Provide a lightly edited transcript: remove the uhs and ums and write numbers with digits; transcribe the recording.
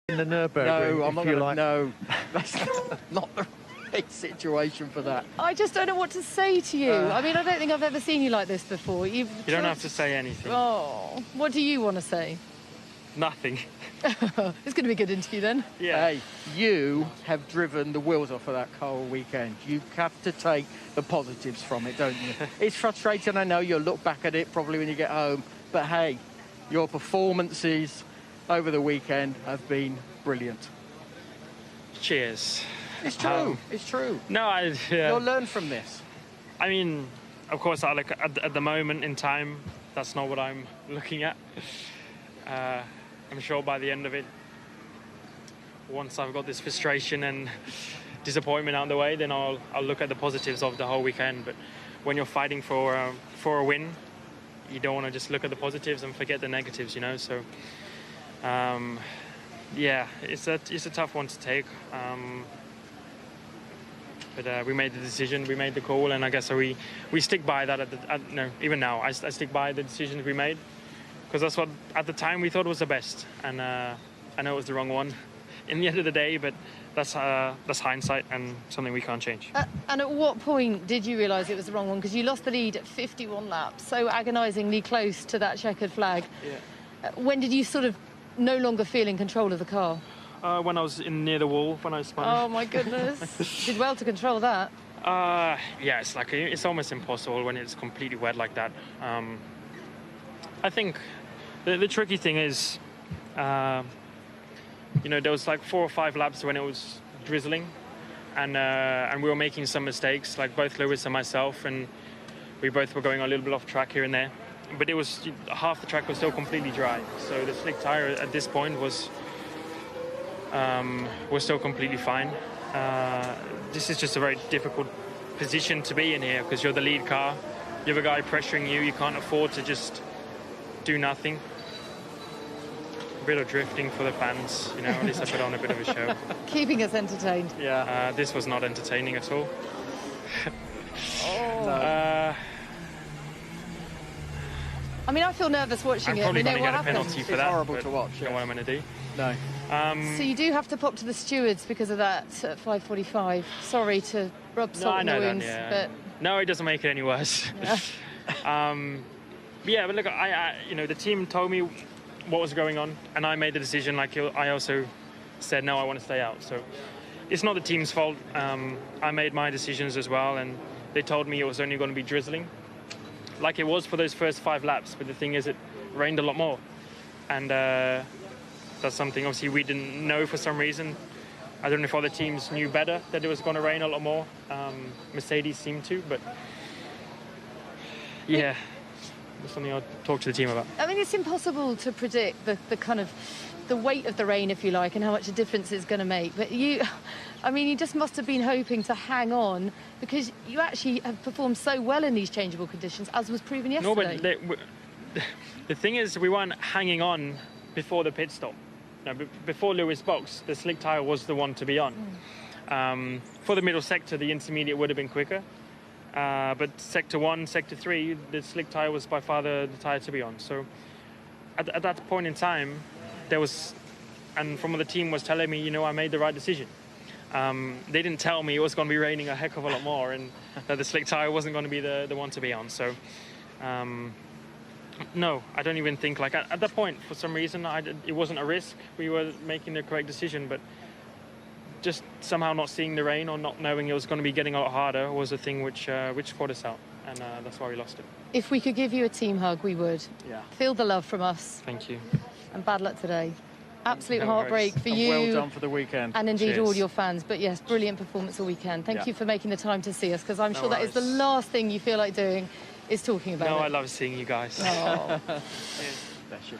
in the Nürburgring. No, I'm not going gonna, to... No, that's not the right situation for that. I just don't know what to say to you. I mean, I don't think I've ever seen you like this before. You don't have to say anything. Oh, what do you want to say? Nothing. It's going to be a good interview then. Yeah. Hey, you have driven the wheels off of that car all weekend. You have to take the positives from it, don't you? It's frustrating, I know. You'll look back at it probably when you get home. But hey, your performances over the weekend have been brilliant. Cheers. It's true. It's true. No, You'll learn from this. I mean, of course, at the moment in time, that's not what I'm looking at. I'm sure by the end of it, once I've got this frustration and disappointment out of the way, then I'll look at the positives of the whole weekend. But when you're fighting for a win, you don't want to just look at the positives and forget the negatives, you know. So, yeah, it's a tough one to take. But we made the decision, we made the call, and I guess we stick by that. Even now, I stick by the decisions we made, because that's what at the time we thought was the best. And I know it was the wrong one in the end of the day, but that's hindsight and something we can't change. And at what point did you realise it was the wrong one? Because you lost the lead at 51 laps, so agonisingly close to that checkered flag. Yeah. When did you sort of no longer feel in control of the car? When I was near the wall, when I spun. Oh my goodness. Did well to control that. Yeah, it's almost impossible when it's completely wet like that. I think the tricky thing is, you know, there was like 4 or 5 laps when it was drizzling, and we were making some mistakes, like both Lewis and myself, and we both were going a little bit off track here and there. But it was half the track was still completely dry, so the slick tire at this point was still completely fine. This is just a very difficult position to be in here, because you're the lead car, you have a guy pressuring you, you can't afford to just do nothing. A bit of drifting for the fans, you know, at least I put on a bit of a show. Keeping us entertained. Yeah. This was not entertaining at all. No. I mean, I feel nervous watching I'm it. probably We know going to what get a happens. penalty for It's that. horrible but to watch, You know yeah. what I'm going to do? No. So you do have to pop to the stewards because of that at 5:45. Sorry to rub No, salt I in the know wounds, that, yeah. but No, it doesn't make it any worse. yeah. Yeah, but look, you know, the team told me what was going on, and I made the decision. Like, I also said, no, I want to stay out. So it's not the team's fault. I made my decisions as well, and they told me it was only going to be drizzling, like it was for those first 5 laps. But the thing is, it rained a lot more, and that's something obviously we didn't know for some reason. I don't know if other teams knew better that it was going to rain a lot more. Mercedes seemed to, but yeah, that's something I'll talk to the team about. I mean, it's impossible to predict the kind of the weight of the rain, if you like, and how much a difference it's going to make. But you just must have been hoping to hang on, because you actually have performed so well in these changeable conditions, as was proven yesterday. No, but the thing is, we weren't hanging on before the pit stop. No, before Lewis box, the slick tyre was the one to be on. For the middle sector, the intermediate would have been quicker. But sector 1, sector 3, the slick tyre was by far the tyre to be on. So at that point in time, there was, and from what the team was telling me, you know, I made the right decision. They didn't tell me it was going to be raining a heck of a lot more, and that the slick tyre wasn't going to be the one to be on. So no, I don't even think, like, at that point, for some reason, it wasn't a risk. We were making the correct decision, but just somehow not seeing the rain or not knowing it was going to be getting a lot harder was a thing which caught us out, and that's why we lost it. If we could give you a team hug, we would. Yeah. Feel the love from us. Thank you. And bad luck today. Absolute No heartbreak worries. for And you. well done for the weekend. And indeed Cheers. all your fans. But yes, brilliant performance all weekend. Thank Yeah. you for making the time to see us, because I'm No sure that is the worries. last thing you feel like doing is talking about No, it. I love seeing you guys. Oh. Bless you.